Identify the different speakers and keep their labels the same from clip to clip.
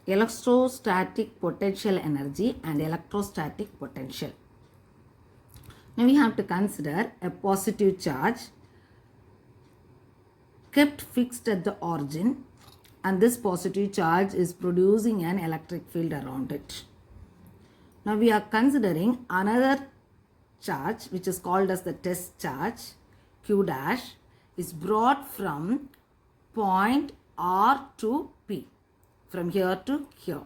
Speaker 1: electrostatic potential energy and electrostatic potential. Now we have to consider a positive charge kept fixed at the origin, and this positive charge is producing an electric field around it. Now we are considering another charge which is called as the test charge. Q dash is brought from point R to P, from here to here.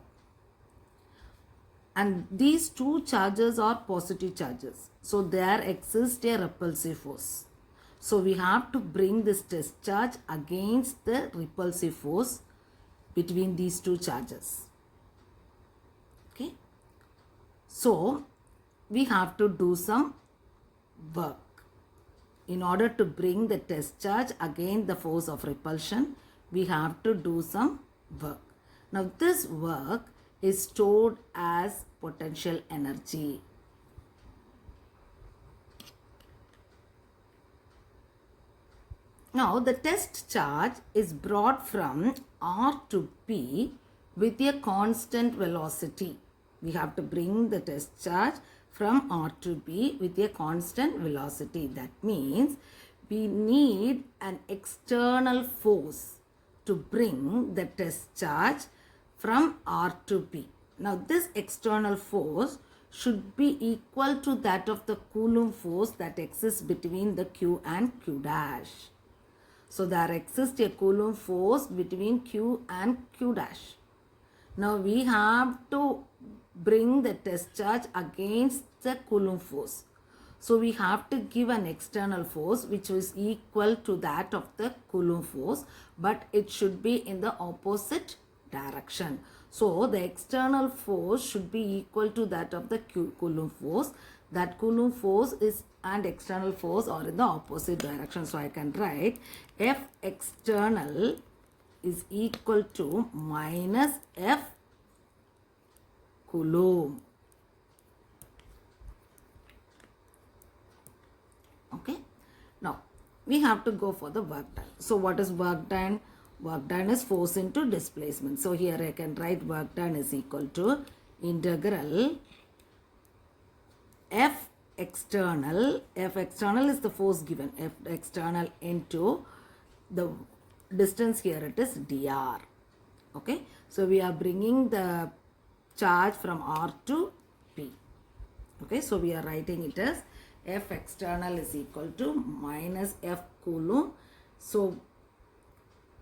Speaker 1: And these two charges are positive charges. So there exists a repulsive force. So we have to bring this test charge against the repulsive force between these two charges. Okay. So we have to do some work. In order to bring the test charge against the force of repulsion, we have to do some work. Now this work is stored as potential energy. Now the test charge is brought from R to P with a constant velocity. We have to bring the test charge from R to P with a constant velocity. That means we need an external force to bring the test charge from R to P. Now this external force should be equal to that of the Coulomb force that exists between the Q and Q dash. So there exists a Coulomb force between Q and Q dash. Now we have to bring the test charge against the Coulomb force. So we have to give an external force which is equal to that of the Coulomb force, but it should be in the opposite direction. So the external force should be equal to that of the Coulomb force. That Coulomb force is and external force are in the opposite direction. So I can write F external is equal to minus F Coulomb. Okay. Now we have to go for the work done. So what is work done? Work done is force into displacement. So here I can write work done is equal to integral F external. F external is the force given. F external into the distance, here it is dr. Okay. So we are bringing the charge from R to P. Okay. So we are writing it as F external is equal to minus F Coulomb. So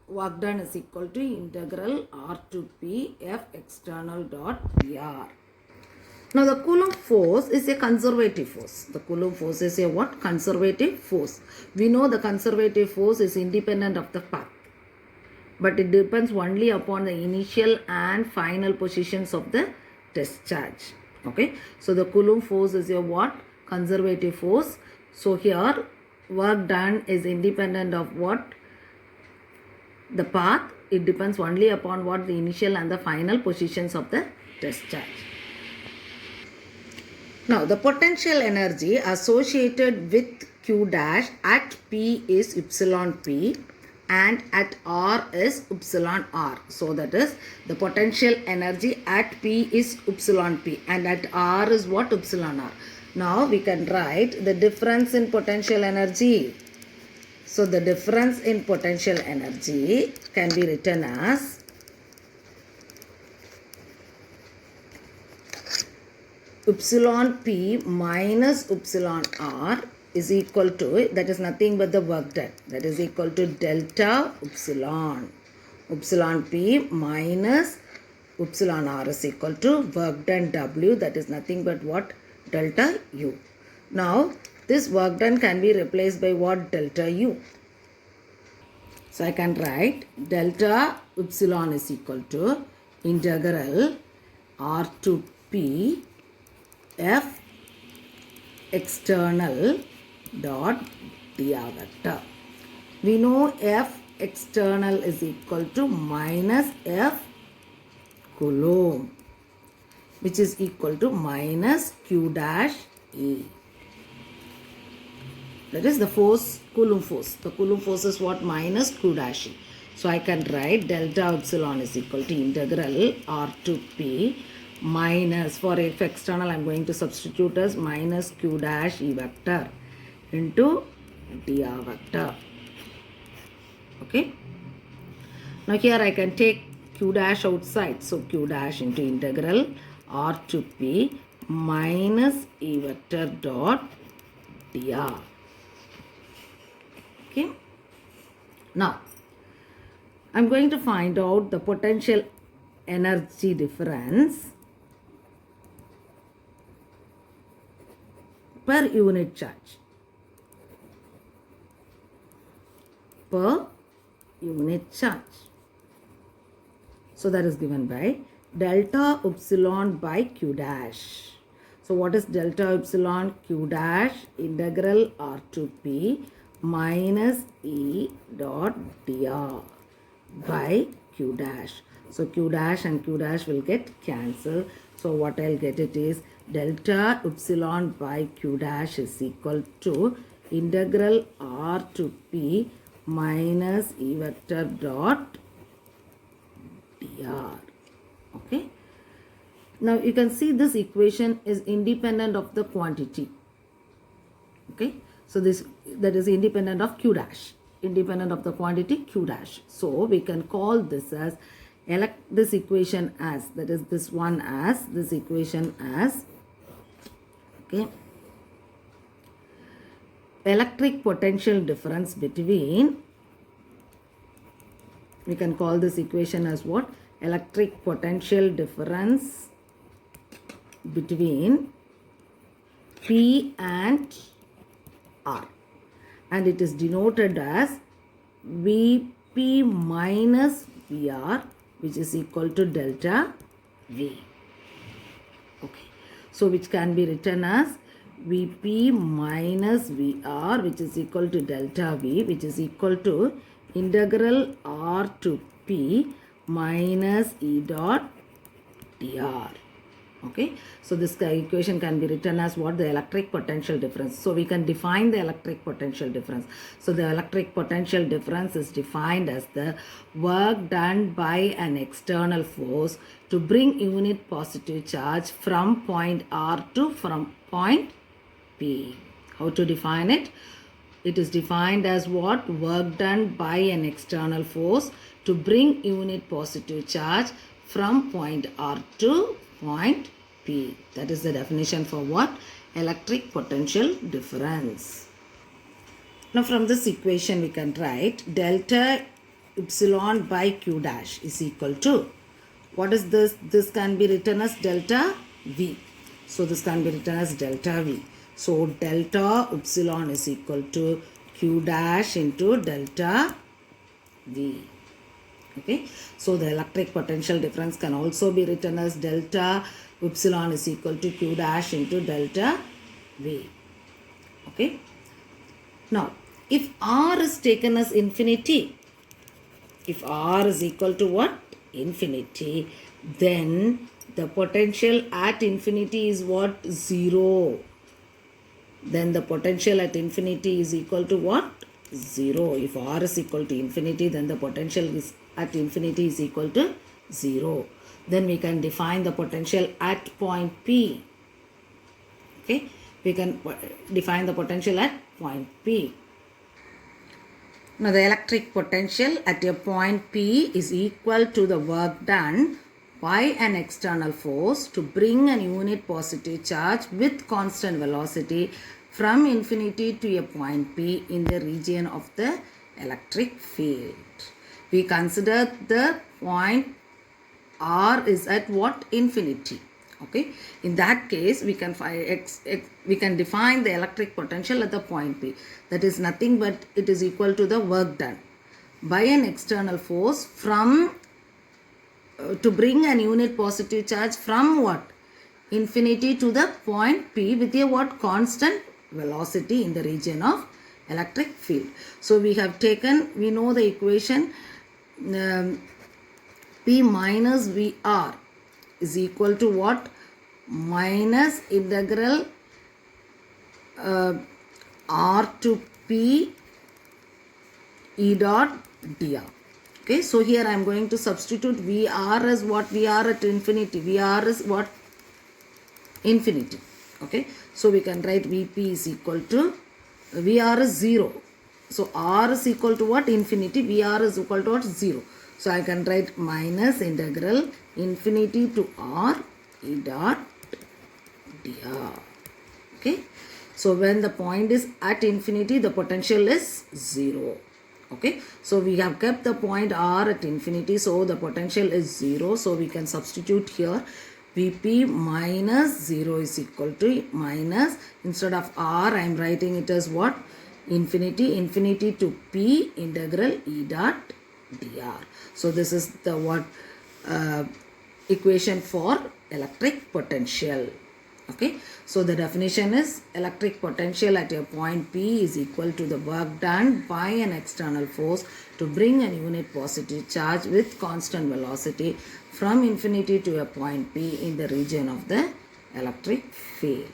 Speaker 1: work done is equal to integral R to P F external dot dr. Now the Coulomb force is a conservative force. The Coulomb force is a what? Conservative force. We know the conservative force is independent of the path, but it depends only upon the initial and final positions of the test charge. Okay. So the Coulomb force is a what? Conservative force. So here work done is independent of what? The path. It depends only upon what? The initial and the final positions of the test charge. Now the potential energy associated with Q dash at P is epsilon P and at R is epsilon R. So that is the potential energy at P is epsilon P and at R is what? Epsilon R. Now we can write the difference in potential energy. So the difference in potential energy can be written as epsilon P minus epsilon R is equal to, that is nothing but the work done. That is equal to delta epsilon. Epsilon P minus epsilon R is equal to work done W, that is nothing but what? Delta U. Now this work done can be replaced by what? Delta U. So I can write delta epsilon is equal to integral R to P F external dot dr vector. We know F external is equal to minus F Coulomb, which is equal to minus Q dash E. That is the force, Coulomb force. The Coulomb force is what? Minus Q dash E. So I can write delta epsilon is equal to integral r to p minus, for if external I am going to substitute as minus q dash e vector into dr vector. Okay. Now here I can take q dash outside. So q dash into integral r to p minus e vector dot dr. Okay. Now I'm going to find out the potential energy difference per unit charge. Per unit charge. So that is given by delta epsilon by q dash. So what is delta epsilon? Q dash integral r to p minus e dot dr by q dash. So q dash and q dash will get cancelled. So what I'll get it is delta epsilon by q dash is equal to integral r to p minus e vector dot dr. Okay. Now you can see this equation is independent of the quantity. Okay. So that is independent of q dash. Independent of the quantity q dash. So we can call this as this equation as, that is this one as, this equation as, okay, electric potential difference between, we can call this equation as what? Electric potential difference between P and R, and it is denoted as Vp minus Vr, which is equal to delta V. Okay, so which can be written as Vp minus Vr, which is equal to delta V, which is equal to integral R to P minus E dot dr. Okay, so this equation can be written as what? The electric potential difference. So we can define the electric potential difference. So the electric potential difference is defined as the work done by an external force to bring unit positive charge from point R to from point P. How to define it? It is defined as what? Work done by an external force to bring unit positive charge from point R to point P. That is the definition for what? Electric potential difference. Now from this equation we can write delta epsilon by q dash is equal to, what is this? This can be written as delta V. So this can be written as delta V. So delta epsilon is equal to q dash into delta V. Okay, so the electric potential difference can also be written as delta epsilon is equal to q dash into delta V. Okay, now if R is taken as infinity, if R is equal to what? Infinity, then the potential at infinity is what? 0. Then the potential at infinity is equal to what? 0. If R is equal to infinity, then the potential is at infinity is equal to 0. Then we can define the potential at point P. Okay, we can define the potential at point P. Now the electric potential at a point P is equal to the work done by an external force to bring an unit positive charge with constant velocity from infinity to a point P in the region of the electric field. We consider the point R is at what? Infinity. Okay, in that case we can define the electric potential at the point P. That is nothing but it is equal to the work done by an external force from to bring an unit positive charge from what? Infinity to the point P with a what? Constant velocity in the region of electric field. So we have taken, we know the equation P minus VR is equal to what? Minus integral R to P E dot dr. Okay, so here I am going to substitute VR as what? VR at infinity. VR is what? Infinity. Okay, so we can write Vp is equal to, VR is 0. So R is equal to what? Infinity. VR is equal to what? 0. So I can write minus integral infinity to R E dot dr. Okay, so when the point is at infinity, the potential is 0. Okay, so we have kept the point R at infinity, so the potential is 0. So we can substitute here Vp minus 0 is equal to minus, instead of R I am writing it as what? Infinity to P integral E dot dr. So this is the what equation for electric potential. Okay, so the definition is electric potential at a point P is equal to the work done by an external force to bring a unit positive charge with constant velocity from infinity to a point P in the region of the electric field.